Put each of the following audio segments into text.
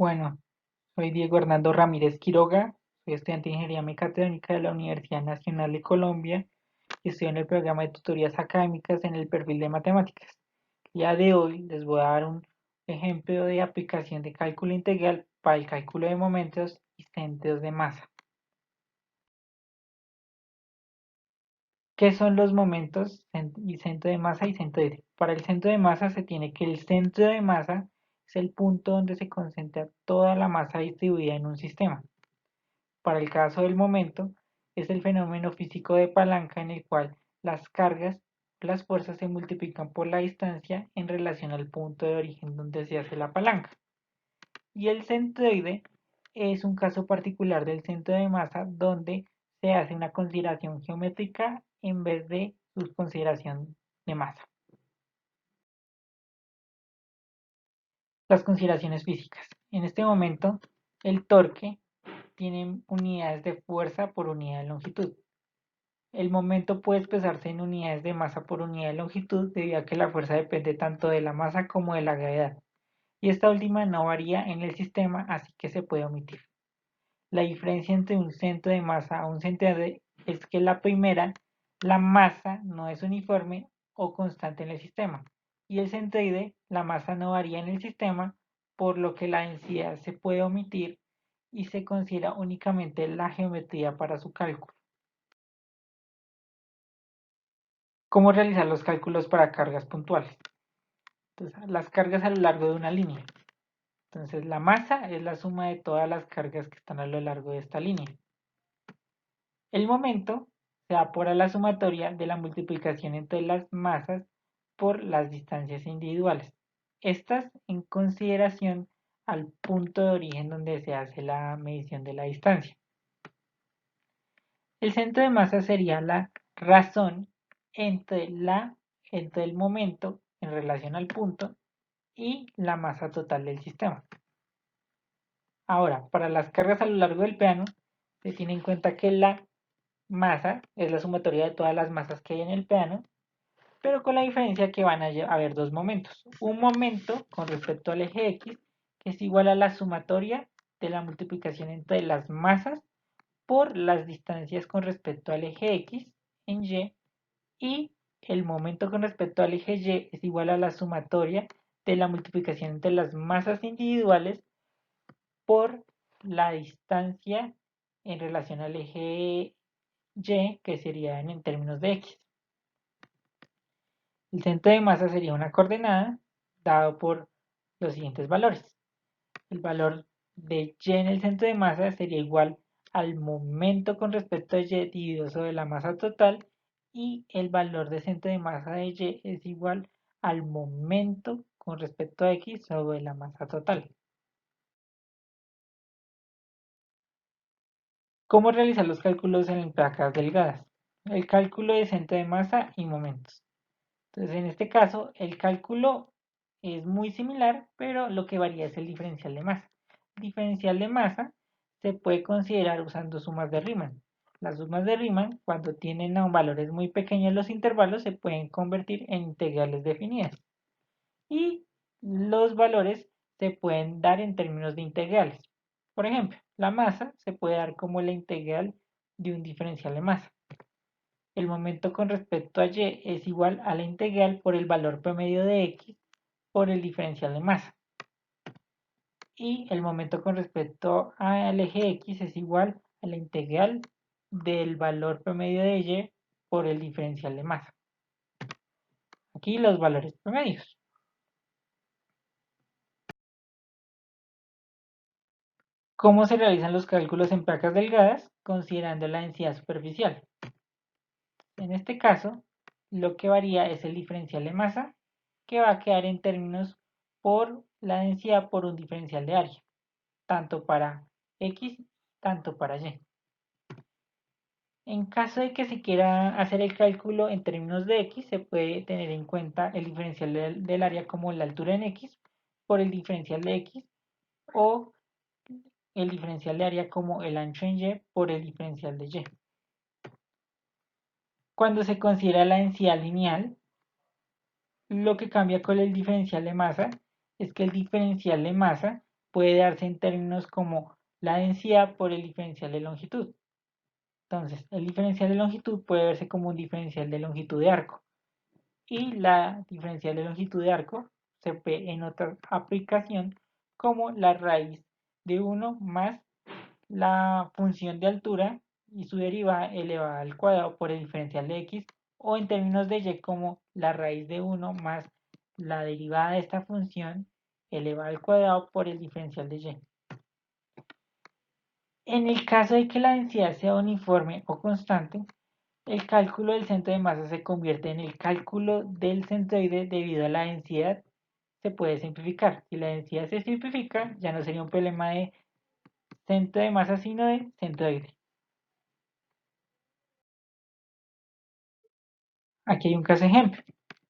Bueno, soy Diego Hernando Ramírez Quiroga, soy estudiante de Ingeniería Mecatrónica de la Universidad Nacional de Colombia y estoy en el programa de tutorías académicas en el perfil de matemáticas. El día de hoy les voy a dar un ejemplo de aplicación de cálculo integral para el cálculo de momentos y centros de masa. ¿Qué son los momentos y centro de masa y centro de eje? Para el centro de masa se tiene que el centro de masa es el punto donde se concentra toda la masa distribuida en un sistema. Para el caso del momento, es el fenómeno físico de palanca en el cual las cargas, las fuerzas se multiplican por la distancia en relación al punto de origen donde se hace la palanca. Y el centroide es un caso particular del centro de masa donde se hace una consideración geométrica en vez de su consideración de masa. Las consideraciones físicas. En este momento, el torque tiene unidades de fuerza por unidad de longitud. El momento puede expresarse en unidades de masa por unidad de longitud debido a que la fuerza depende tanto de la masa como de la gravedad, y esta última no varía en el sistema, así que se puede omitir. La diferencia entre un centro de masa a un centroide es que la primera, la masa no es uniforme o constante en el sistema, y el centroide, la masa no varía en el sistema, por lo que la densidad se puede omitir y se considera únicamente la geometría para su cálculo. ¿Cómo realizar los cálculos para cargas puntuales? Entonces, las cargas a lo largo de una línea. Entonces, la masa es la suma de todas las cargas que están a lo largo de esta línea. El momento se da por la sumatoria de la multiplicación entre las masas por las distancias individuales. Estas en consideración al punto de origen donde se hace la medición de la distancia. El centro de masa sería la razón entre el momento en relación al punto y la masa total del sistema. Ahora, para las cargas a lo largo del plano, se tiene en cuenta que la masa es la sumatoria de todas las masas que hay en el plano, pero con la diferencia que van a haber dos momentos. Un momento con respecto al eje X, que es igual a la sumatoria de la multiplicación entre las masas por las distancias con respecto al eje X en y el momento con respecto al eje Y es igual a la sumatoria de la multiplicación entre las masas individuales por la distancia en relación al eje Y, que sería en términos de X. El centro de masa sería una coordenada dado por los siguientes valores. El valor de Y en el centro de masa sería igual al momento con respecto a Y dividido sobre la masa total, y el valor de centro de masa de Y es igual al momento con respecto a X sobre la masa total. ¿Cómo realizar los cálculos en placas delgadas? El cálculo de centro de masa y momentos. Entonces, en este caso, el cálculo es muy similar, pero lo que varía es el diferencial de masa. El diferencial de masa se puede considerar usando sumas de Riemann. Las sumas de Riemann, cuando tienen valores muy pequeños los intervalos, se pueden convertir en integrales definidas. Y los valores se pueden dar en términos de integrales. Por ejemplo, la masa se puede dar como la integral de un diferencial de masa. El momento con respecto a Y es igual a la integral por el valor promedio de X por el diferencial de masa. Y el momento con respecto al eje X es igual a la integral del valor promedio de Y por el diferencial de masa. Aquí los valores promedios. ¿Cómo se realizan los cálculos en placas delgadas? Considerando la densidad superficial. En este caso, lo que varía es el diferencial de masa, que va a quedar en términos por la densidad por un diferencial de área, tanto para X, tanto para Y. En caso de que se quiera hacer el cálculo en términos de X, se puede tener en cuenta el diferencial del área como la altura en X por el diferencial de X, o el diferencial de área como el ancho en Y por el diferencial de Y. Cuando se considera la densidad lineal, lo que cambia con el diferencial de masa es que el diferencial de masa puede darse en términos como la densidad por el diferencial de longitud. Entonces, el diferencial de longitud puede verse como un diferencial de longitud de arco. Y la diferencial de longitud de arco se ve en otra aplicación como la raíz de 1 más la función de altura y su derivada elevada al cuadrado por el diferencial de x, o en términos de y como la raíz de 1 más la derivada de esta función elevada al cuadrado por el diferencial de y. En el caso de que la densidad sea uniforme o constante, el cálculo del centro de masa se convierte en el cálculo del centroide debido a la densidad. Se puede simplificar. Si la densidad se simplifica, ya no sería un problema de centro de masa, sino de centroide. Aquí hay un caso ejemplo.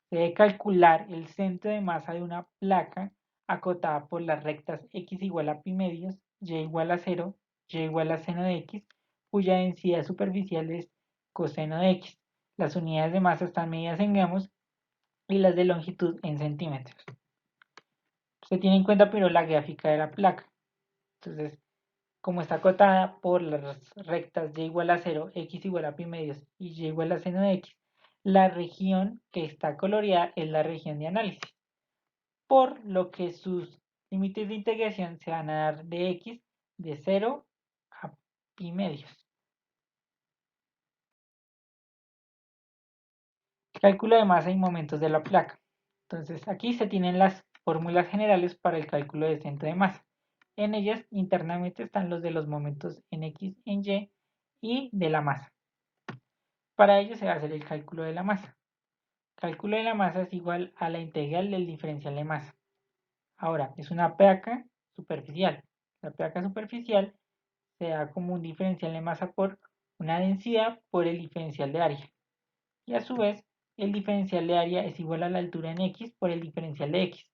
Se debe calcular el centro de masa de una placa acotada por las rectas x igual a pi medios, y igual a 0, y igual a seno de x, cuya densidad superficial es coseno de x. Las unidades de masa están medidas en gramos y las de longitud en centímetros. Se tiene en cuenta pero la gráfica de la placa. Entonces, como está acotada por las rectas y igual a 0, x igual a pi medios y y igual a seno de x, la región que está coloreada es la región de análisis, por lo que sus límites de integración se van a dar de x de 0 a pi medios. Cálculo de masa y momentos de la placa. Entonces aquí se tienen las fórmulas generales para el cálculo de centro de masa. En ellas internamente están los de los momentos en x, en y de la masa. Para ello se va a hacer el cálculo de la masa. El cálculo de la masa es igual a la integral del diferencial de masa. Ahora, es una placa superficial. La placa superficial se da como un diferencial de masa por una densidad por el diferencial de área. Y a su vez, el diferencial de área es igual a la altura en x por el diferencial de x.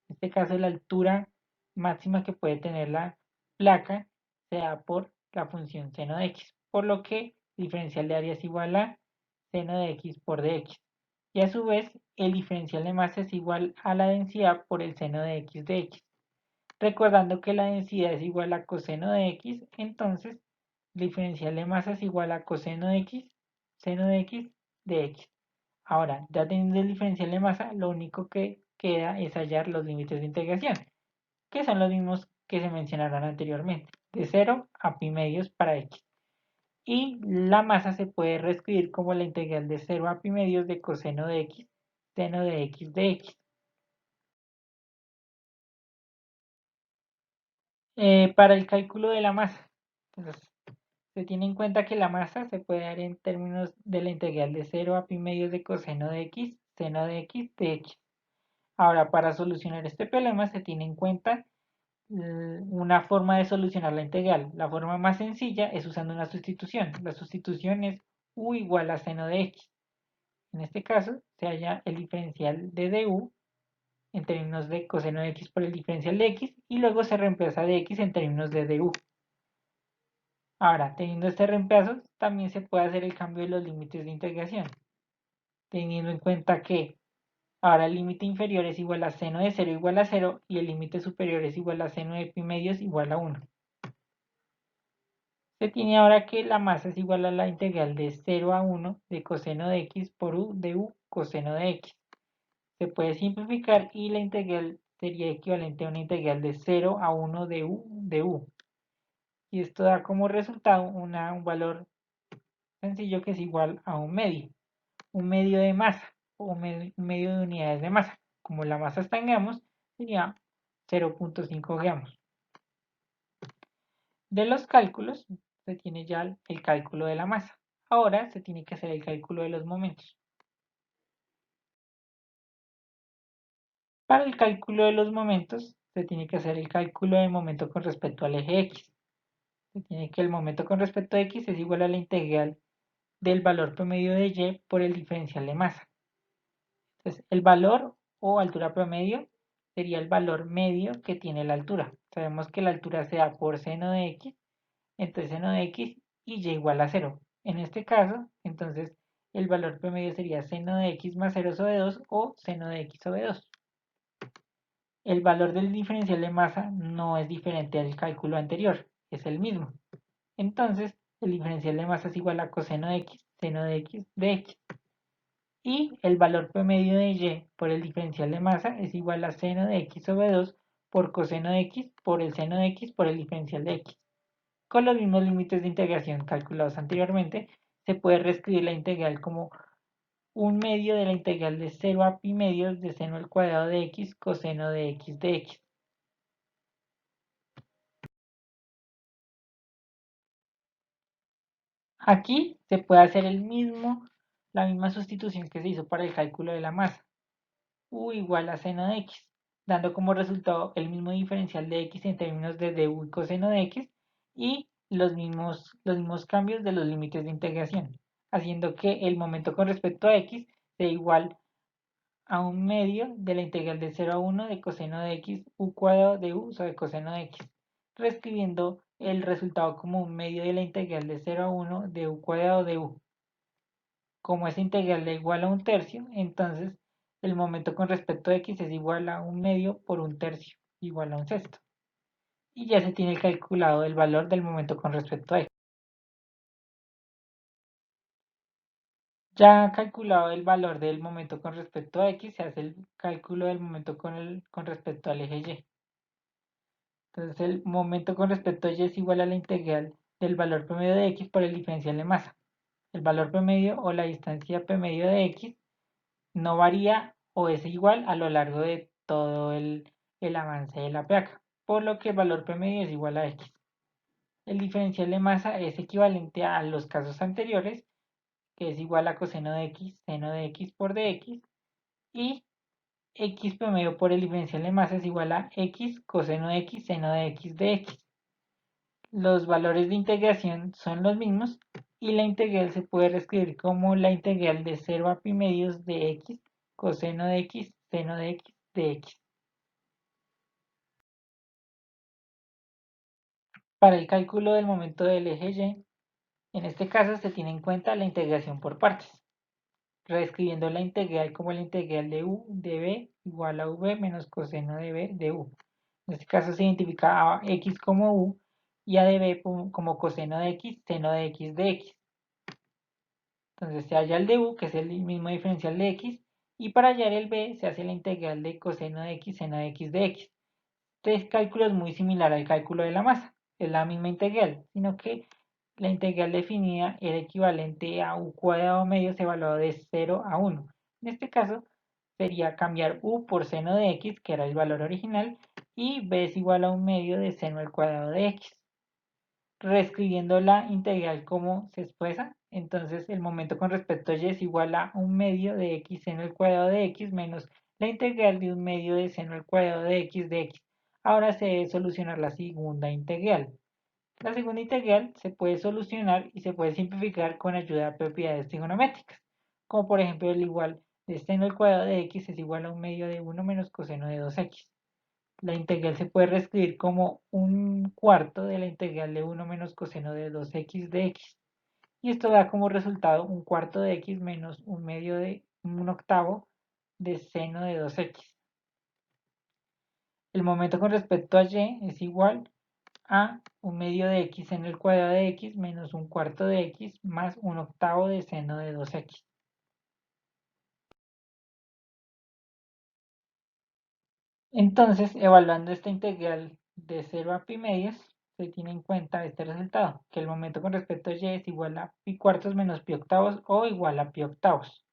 En este caso, la altura máxima que puede tener la placa se da por la función seno de x, por lo que el diferencial de área es igual a seno de x por dx. Y a su vez, el diferencial de masa es igual a la densidad por el seno de x de x. Recordando que la densidad es igual a coseno de x, entonces el diferencial de masa es igual a coseno de x, seno de x de x. Ahora, ya teniendo el diferencial de masa, lo único que queda es hallar los límites de integración, que son los mismos que se mencionaron anteriormente, de 0 a pi medios para x. Y la masa se puede reescribir como la integral de 0 a pi medios de coseno de x, seno de x de x. Para el cálculo de la masa, entonces, se tiene en cuenta que la masa se puede dar en términos de la integral de 0 a pi medios de coseno de x, seno de x de x. Ahora, para solucionar este problema se tiene en cuenta una forma de solucionar la integral. La forma más sencilla es usando una sustitución. La sustitución es u igual a seno de x. En este caso, se halla el diferencial de du en términos de coseno de x por el diferencial de x y luego se reemplaza de x en términos de du. Ahora, teniendo este reemplazo, también se puede hacer el cambio de los límites de integración, teniendo en cuenta que ahora el límite inferior es igual a seno de 0 igual a 0 y el límite superior es igual a seno de pi medios igual a 1. Se tiene ahora que la masa es igual a la integral de 0 a 1 de coseno de x por u de u coseno de x. Se puede simplificar y la integral sería equivalente a una integral de 0 a 1 de u de u. Y esto da como resultado un valor sencillo que es igual a un medio de masa o un medio de unidades de masa. Como la masa está en gramos, sería 0.5 gramos. De los cálculos se tiene ya el cálculo de la masa. Ahora se tiene que hacer el cálculo de los momentos. Para el cálculo de los momentos se tiene que hacer el cálculo de momento con respecto al eje X. Se tiene que el momento con respecto a X es igual a la integral del valor promedio de Y por el diferencial de masa. Entonces, el valor o altura promedio sería el valor medio que tiene la altura. Sabemos que la altura se da por seno de x, entre seno de x y y igual a 0. En este caso, entonces, el valor promedio sería seno de x más 0 sobre 2 o seno de x sobre 2. el valor del diferencial de masa no es diferente al cálculo anterior, es el mismo. Entonces, el diferencial de masa es igual a coseno de x, seno de x de x. Y el valor promedio de y por el diferencial de masa es igual a seno de x sobre 2 por coseno de x por el seno de x por el diferencial de x. Con los mismos límites de integración calculados anteriormente, se puede reescribir la integral como un medio de la integral de 0 a pi medios de seno al cuadrado de x coseno de x de x. Aquí se puede hacer la misma sustitución que se hizo para el cálculo de la masa. U igual a seno de x, dando como resultado el mismo diferencial de x en términos de du y coseno de x y los mismos cambios de los límites de integración, haciendo que el momento con respecto a x sea igual a un medio de la integral de 0 a 1 de coseno de x u cuadrado de u sobre coseno de x, reescribiendo el resultado como un medio de la integral de 0 a 1 de u cuadrado de u. Como esa integral es igual a un tercio, entonces el momento con respecto a x es igual a un medio por un tercio, igual a un sexto. Y ya se tiene calculado el valor del momento con respecto a x. Ya calculado el valor del momento con respecto a x, se hace el cálculo del momento con respecto al eje y. Entonces el momento con respecto a y es igual a la integral del valor promedio de x por el diferencial de masa. El valor promedio o la distancia promedio de x no varía o es igual a lo largo de todo el avance de la placa, por lo que el valor promedio es igual a x. El diferencial de masa es equivalente a los casos anteriores, que es igual a coseno de x, seno de x por dx, y x promedio por el diferencial de masa es igual a x coseno de x, seno de x de x. Los valores de integración son los mismos y la integral se puede reescribir como la integral de 0 a pi medios de x coseno de x, seno de x de x. Para el cálculo del momento del eje y, en este caso se tiene en cuenta la integración por partes, reescribiendo la integral como la integral de u de b igual a v menos coseno de b de u. En este caso se identifica a x como u y a de b como coseno de x, seno de x de x. Entonces se halla el de u, que es el mismo diferencial de x, y para hallar el b se hace la integral de coseno de x, seno de x de x. Este cálculo es muy similar al cálculo de la masa, es la misma integral, sino que la integral definida era equivalente a u cuadrado medios evaluado de 0 a 1. En este caso sería cambiar u por seno de x, que era el valor original, y b es igual a un medio de seno al cuadrado de x. Reescribiendo la integral como se expresa, entonces el momento con respecto a y es igual a un medio de x seno al cuadrado de x menos la integral de un medio de seno al cuadrado de x de x. Ahora se debe solucionar la segunda integral. La segunda integral se puede solucionar y se puede simplificar con ayuda de propiedades trigonométricas, como por ejemplo el igual de seno al cuadrado de x es igual a un medio de 1 menos coseno de 2x. La integral se puede reescribir como un cuarto de la integral de 1 menos coseno de 2x de x. Y esto da como resultado un cuarto de x menos un medio de un octavo de seno de 2x. El momento con respecto a y es igual a un medio de x en el cuadrado de x menos un cuarto de x más un octavo de seno de 2x. Entonces, evaluando esta integral de 0 a pi medios, se tiene en cuenta este resultado, que el momento con respecto a y es igual a pi cuartos menos pi octavos o igual a pi octavos.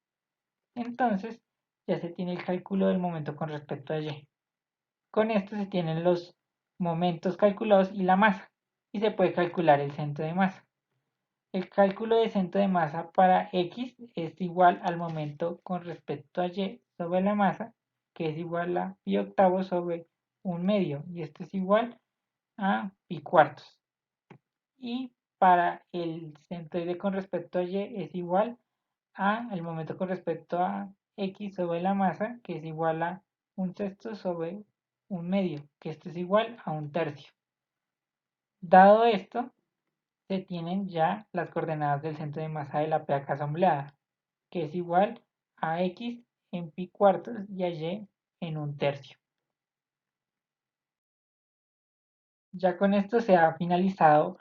Entonces, ya se tiene el cálculo del momento con respecto a y. Con esto se tienen los momentos calculados y la masa, y se puede calcular el centro de masa. El cálculo de centro de masa para x es igual al momento con respecto a y sobre la masa, que es igual a pi octavos sobre un medio, y esto es igual a pi cuartos. Y para el centroide con respecto a y es igual a el momento con respecto a x sobre la masa, que es igual a un sexto sobre un medio, que esto es igual a un tercio. Dado esto, se tienen ya las coordenadas del centro de masa de la placa asambleada, que es igual a x en pi cuartos y a y en un tercio. Ya con esto se ha finalizado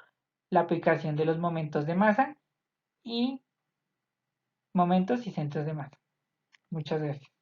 la aplicación de los momentos de masa y momentos y centros de masa. Muchas gracias.